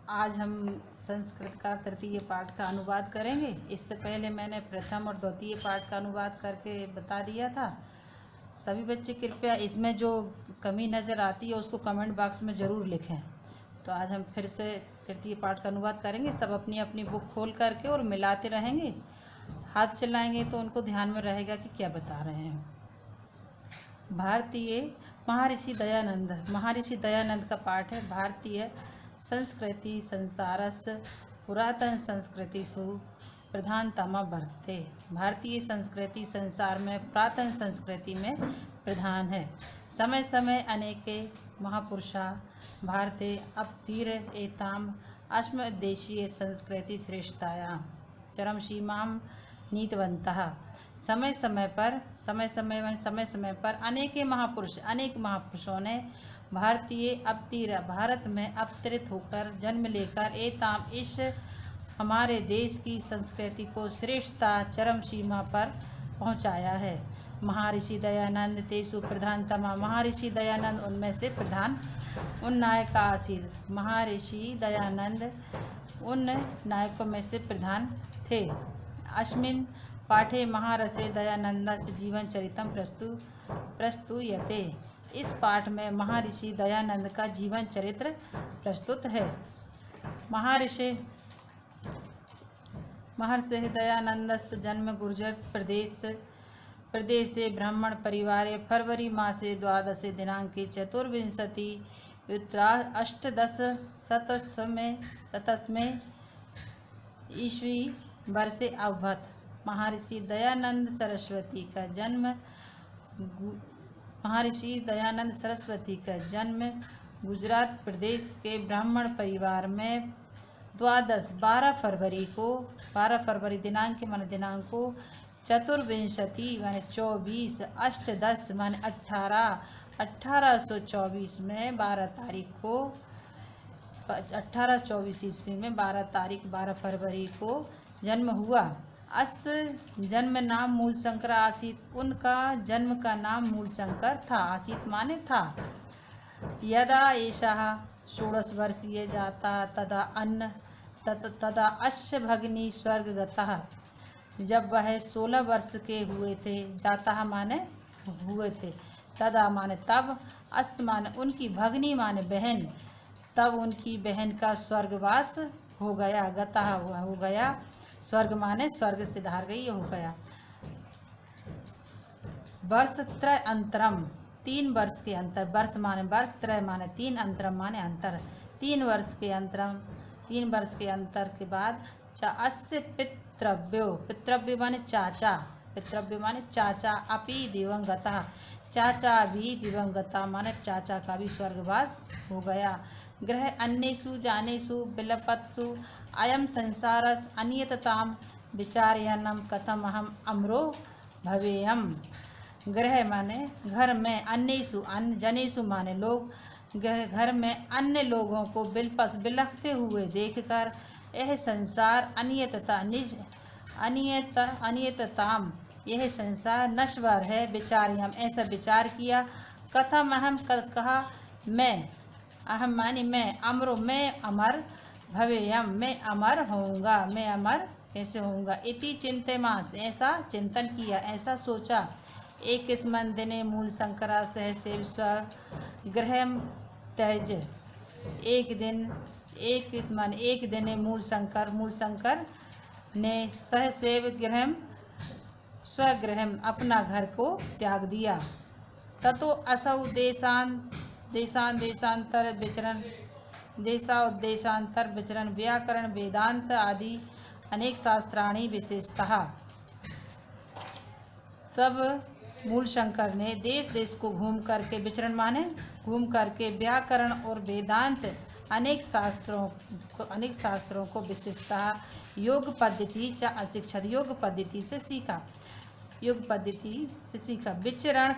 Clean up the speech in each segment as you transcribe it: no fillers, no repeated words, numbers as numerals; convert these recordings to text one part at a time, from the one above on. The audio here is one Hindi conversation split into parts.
आज हम संस्कृत का तृतीय पाठ का अनुवाद करेंगे। इससे पहले मैंने प्रथम और द्वितीय पाठ का अनुवाद करके बता दिया था। सभी बच्चे कृपया इसमें जो कमी नज़र आती है उसको कमेंट बॉक्स में ज़रूर लिखें। तो आज हम फिर से तृतीय पाठ का अनुवाद करेंगे। सब अपनी अपनी बुक खोल करके और मिलाते रहेंगे, हाथ चलाएंगे तो उनको ध्यान में रहेगा कि क्या बता रहे हैं। भारतीय महर्षि दयानंद का पाठ है। भारतीय संस्कृति संसारस्य पुरातन संस्कृतिषु प्रधानतमा वर्तते। भारतीय संस्कृति संसार में पुरातन संस्कृति में प्रधान है। समय समय अनेके महापुरुषा भारते अवतीर एताम अस्मद्देशीय संस्कृति श्रेष्ठतायां चरम सीमां नीतवन्तः। समय समय पर अनेक महापुरुषों ने भारत में अवतरित होकर जन्म लेकर एताम इस हमारे देश की संस्कृति को श्रेष्ठता चरम सीमा पर पहुंचाया है। महर्षि दयानंद तेसु प्रधानतमा। महर्षि दयानंद उनमें से प्रधान उन नायक आसीत्। महर्षि दयानंद उन नायकों में से प्रधान थे। अस्मिन् पाठे महर्षि दयानन्दस्य जीवन चरितम प्रस्तूयते। इस पाठ में महर्षि दयानंद का जीवन चरित्र प्रस्तुत है। महर्षि दयानन्दस्य जन्म गुर्जर प्रदेशे ब्राह्मण परिवारे फरवरी मासे 12 दिनांके चतुर्विंशति अष्टदशशतस्मे ईस्वी वर्षे अभवत्। महर्षि दयानंद सरस्वती का जन्म गुजरात प्रदेश के ब्राह्मण परिवार में 12 फरवरी दिनांक को चतुर्विंशति माने 24 अष्टदश माने 1824 में 1824 ईस्वी में 12 फरवरी को जन्म हुआ। अस जन्म नाम मूलशंकर आसीत्। उनका जन्म का नाम मूलशंकर था। आसीत् माने था। यदा एषः 16 वर्षीय जाता तदा अस्य भगिनी स्वर्गगतः। जब वह 16 वर्ष के हुए थे, जाता माने हुए थे, तदा माने तब, अस माने उनकी, भगिनी माने बहन, तब उनकी बहन का स्वर्गवास हो गया। गतः हो गया, स्वर्ग माने स्वर्ग से धार गई, हो गया। वर्ष त्रय अंतरम, 3 वर्ष के अंतर। वर्ष माने वर्ष, त्रय माने 3, अंतरम माने अंतर। 3 वर्ष के अंतर के बाद अस्य पितृव्य माने चाचा अपि दिवंगतः। चाचा भी दिवंगता माने चाचा का भी स्वर्गवास हो गया। गृह अन्येषु जानेषु विलपत्सु अयम संसारस अनियतताम विचारयन्नम कथम अहम अमरो भवेयम। गृह माने घर में, अन्येषु जनेषु माने लोग, घर में अन्य लोगों को बिलखते हुए देखकर यह संसार अनियतताम यह संसार नश्वर है। विचारयम ऐसा विचार किया। कथम अहम कहा मैं, अहम मानी मैं, अमरो मैं अमर, भवेयम मैं अमर होऊंगा, मैं अमर कैसे होऊंगा। इति चिंतयमास ऐसा चिंतन किया, ऐसा सोचा। एकस्मिन् दिने मूलशंकरा सहसेव स्वगृहं त्यज। एक दिन मूलशंकर ने सहसेव स्वगृहम अपना घर को त्याग दिया। ततो असौ देशांतर विचरण व्याकरण वेदांत आदि अनेक शास्त्राणी विशेषतः। तब मूलशंकर ने देश को घूम करके व्याकरण और वेदांत अनेक शास्त्रों को विशेषतः योग पद्धति से सीखा। विचरण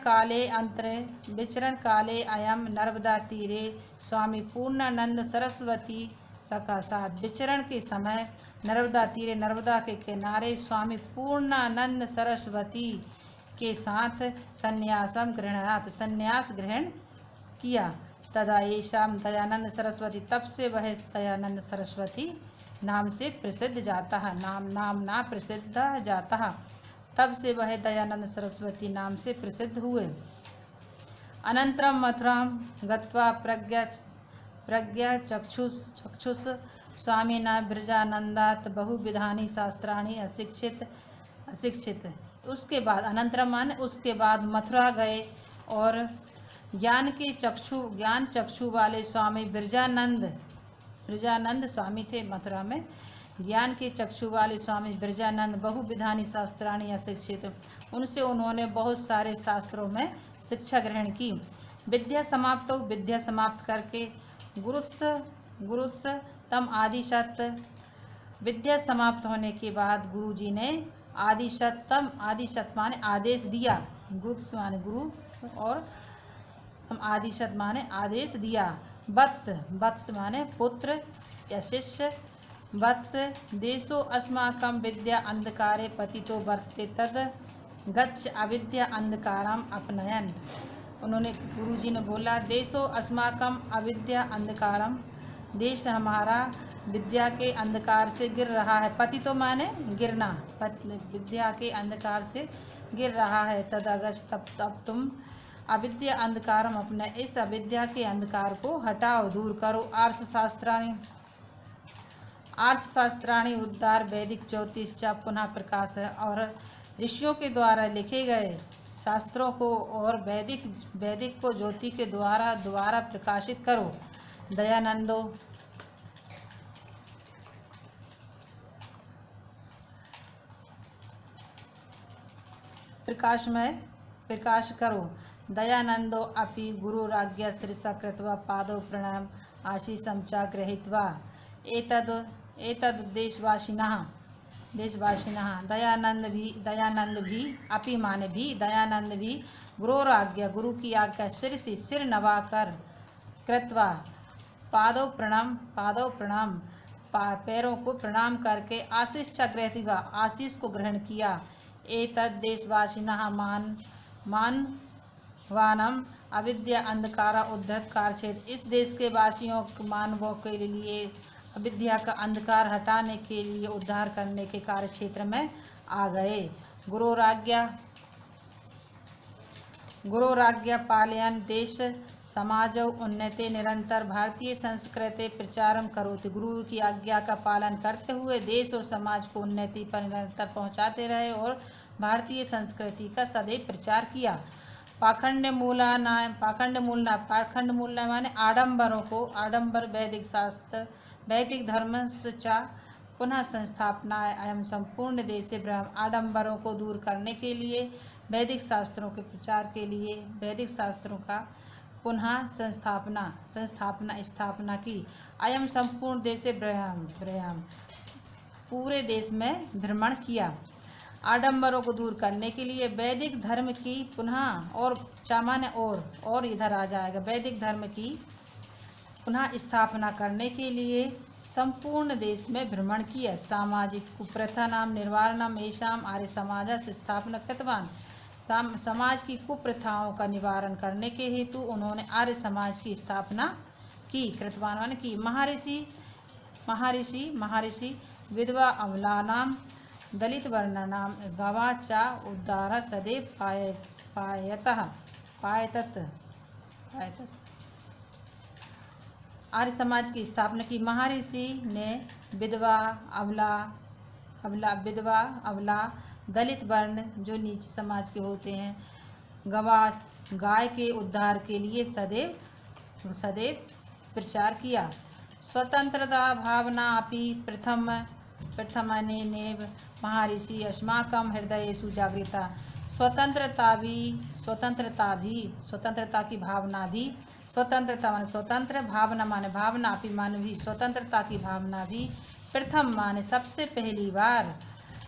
काले अयम नर्मदा तीरे स्वामी पूर्णानंद सरस्वती सकाशात। विचरण के समय नर्मदा के किनारे स्वामी पूर्णानंद सरस्वती के साथ संन्यास ग्रहण किया। तदा येषाम दयानंद सरस्वती, तब से वह दयानंद सरस्वती नाम से प्रसिद्ध जाता है, नाम प्रसिद्ध जाता है, तब से वह दयानंद सरस्वती नाम से प्रसिद्ध हुए। अनंतरम मथुरां गत्वा प्रज्ञा चक्षुष स्वामिना ब्रजानंदात बहुविधानि शास्त्राणि अशिक्षित। उसके बाद अनंतरम माने उसके बाद मथुरा गए और ज्ञान चक्षु वाले स्वामी ब्रजानंद स्वामी थे मथुरा में। ज्ञान के चक्षु वाले स्वामी ब्रजानंद बहुविधानि शास्त्राणि अशिक्षित, उनसे उन्होंने बहुत सारे शास्त्रों में शिक्षा ग्रहण की। विद्या समाप्त करके गुरुत्स तम आदिशत, विद्या समाप्त होने के बाद गुरुजी ने आदिशत माने आदेश दिया, गुरुत्स माने गुरु और आदिशत माने आदेश दिया। वत्स माने पुत्र या शिष्य। वत्स देशो अस्माकं विद्या अंधकारे पतितो वर्तते तद गच्छ अविद्या अंधकारम अपनयन। उन्होंने गुरुजी ने बोला, देशो अस्माकं अविद्या अंधकारम, देश हमारा विद्या के अंधकार से गिर रहा है। पतितो माने गिरना, विद्या के अंधकार से गिर रहा है। तदगच्छ, तब तुम अविद्या अंधकारम अपने, इस अविद्या के अंधकार को हटाओ, दूर करो। आर्ष शास्त्राणि उद्धार वैदिक ज्योतिष चा पुनः प्रकाश है, और ऋषियों के द्वारा लिखे गए शास्त्रों को और वैदिक को ज्योति के द्वारा प्रकाशित करो। दयानंदो प्रकाश करो। दयानंदो अपि गुरुराज्ञा शिरसा कृत्वा पादौ प्रणम आशीषं च गृहीत्वा एतद् देशवासिनः दयानंद भी अपि माने भी, दयानंद भी गुरु की आज्ञा सिर नवाकर कृत्वा पादौ प्रणाम पैरों को प्रणाम करके आशीष च गृहीत्वा, आशीष को ग्रहण किया। एतद् देशवासिनः मानवानम अविद्या अंधकारा उद्धत कारक्षेत्र, इस देश के वासियों मानवों के लिए अविद्या का अंधकार हटाने के लिए उद्धार करने के कार्य क्षेत्र में आ गए। गुरुराज्ञा पालयन देश समाजो उन्नति निरंतर भारतीय संस्कृति प्रचारम करोति, गुरु की आज्ञा का पालन करते हुए देश और समाज को उन्नति पर निरंतर पहुंचाते रहे और भारतीय संस्कृति का सदैव प्रचार किया। पाखंड मूल माने आडंबरों को, आडंबर वैदिक शास्त्र वैदिक धर्म चा पुनः संस्थापना एवं संपूर्ण देश ब्रह्म, आडंबरों को दूर करने के लिए वैदिक शास्त्रों के प्रचार के लिए वैदिक शास्त्रों का पुनः स्थापना की। अयम संपूर्ण देश ब्रह्म, पूरे देश में भ्रमण किया। आडंबरों को दूर करने के लिए वैदिक धर्म की पुनः और चामान्य और इधर आ जाएगा, वैदिक धर्म की पुनः स्थापना करने के लिए संपूर्ण देश में भ्रमण किया। सामाजिक कुप्रथा नाम निर्वारणम एषाम आर्य समाज से स्थापना कृतवान, समाज की कुप्रथाओं का निवारण करने के हेतु उन्होंने आर्य समाज की स्थापना की। कृतवान ने की। महर्षि विधवा अमलानाम दलित वर्णानाम गवाचा उद्धार सदैव पायतत आर्य समाज की स्थापना की। महर्षि ने विधवा अबला दलित वर्ण जो नीच समाज के होते हैं, गाय के उद्धार के लिए सदैव प्रचार किया। स्वतंत्रता भावना अपि प्रथमनेव महर्षि अस्माकं हृदयेषु जागृता, स्वतंत्रता की भावना भी, स्वतंत्रता माने स्वतंत्र, भावना माने भावना, अपि माने भी, स्वतंत्रता की भावना भी प्रथम माने सबसे पहली बार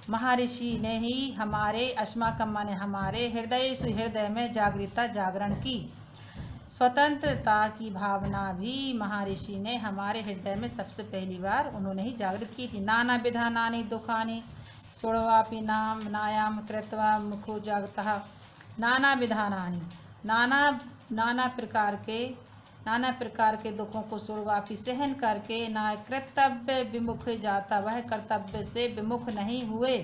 महर्षि ने ही हमारे, अस्माकं माने हमारे, हृदय में जागरण की। स्वतंत्रता की भावना भी महर्षि ने हमारे हृदय में सबसे पहली बार उन्होंने ही जागृत की थी। नाना विधानानि दुखानि सोढ़वापि नायाम कृत्वा मुखो जागतः, नाना विधानानि नाना प्रकार के नाना प्रकार के दुखों को स्वर्गव्यापी सहन करके ना कर्तव्य विमुख जाता, वह कर्तव्य से विमुख नहीं हुए।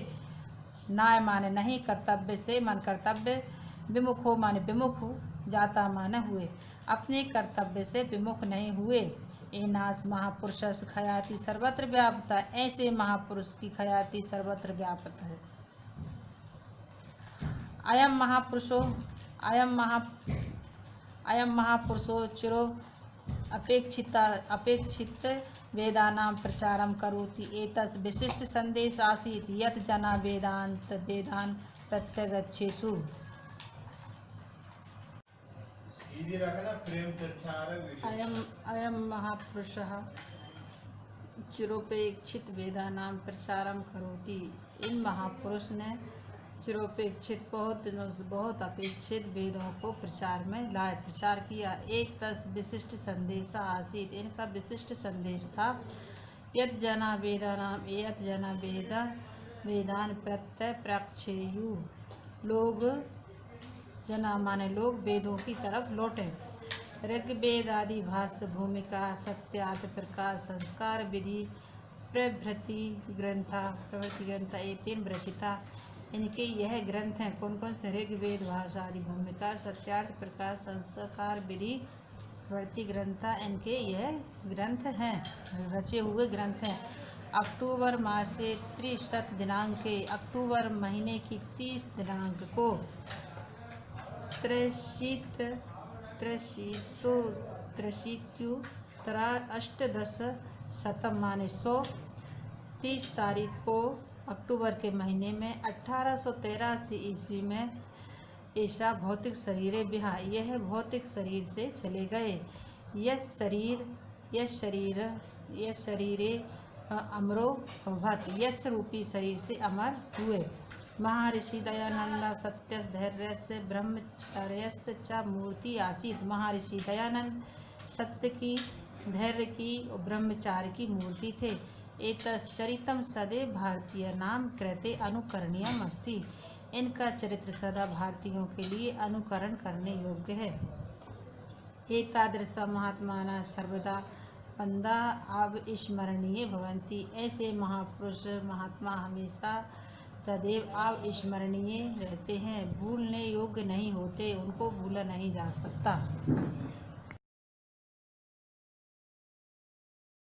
नाय माने नहीं, कर्तव्य से मन कर्तव्य, विमुख हो माने विमुख हो, जाता माने हुए, अपने कर्तव्य से विमुख नहीं हुए। ए नास महापुरुष ख्याति सर्वत्र व्याप्त है, ऐसे महापुरुष की ख्याति सर्वत्र व्याप्त है। अयम महापुरुषो चिरो अपेक्षित वेदानां प्रचारं करोति, एतस् विशिष्ट संदेश आसीत् यत् जना वेदान प्रत्यगच्छेषु। अयम महापुरुषः चिरोपेक्षित वेदानां प्रचारं करोति। इन महापुरुष ने चिरोपेक्षित बहुत अपेक्षित वेदों को प्रचार में लाए, प्रचार किया। एक तस् विशिष्ट संदेश आसीत, इनका विशिष्ट संदेश था यत जना वेदान प्रत्यय प्रक्षेयु, लोग जना माने लोग वेदों की तरफ लौटे। ऋग्वेद आदि भाष्य भूमिका सत्यार्थ प्रकाश संस्कार विधि प्रभृति ग्रंथ ये 3 रचिता, इनके यह ग्रंथ हैं। कौन कौन से? ऋग्वेद भाषा आदि भूमिका सत्यार्थ प्रकाश संस्कार विधि प्रभृति ग्रंथ, इनके यह ग्रंथ हैं, रचे हुए ग्रंथ हैं। अक्टूबर मासे 30 दिनांके, अक्टूबर महीने की 30 दिनांक को अष्टदश शतम माने 130 तारीख को अक्टूबर के महीने में 1883 ईस्वी में ऐसा भौतिक शरीरे बिहा, यह भौतिक शरीर से चले गए। यश शरीरे अमरो भवत, यश रूपी शरीर से अमर हुए। महर्षि दयानंद सत्यस धैर्यस्य ब्रह्मचर्यस्य च मूर्ति आसीत। महर्षि दयानंद सत्य की, धैर्य की और ब्रह्मचार्य की मूर्ति थे। एतश्चरितम सदैव भारतीय नाम कृते अनुकरणीयम अस्ति, इनका चरित्र सदा भारतीयों के लिए अनुकरण करने योग्य है। एतादृश महात्माना सर्वदा बंदा अविस्मरणीय भवन्ति, ऐसे महापुरुष महात्मा हमेशा सदैव अविस्मरणीय रहते हैं, भूलने योग्य नहीं होते, उनको भूला नहीं जा सकता।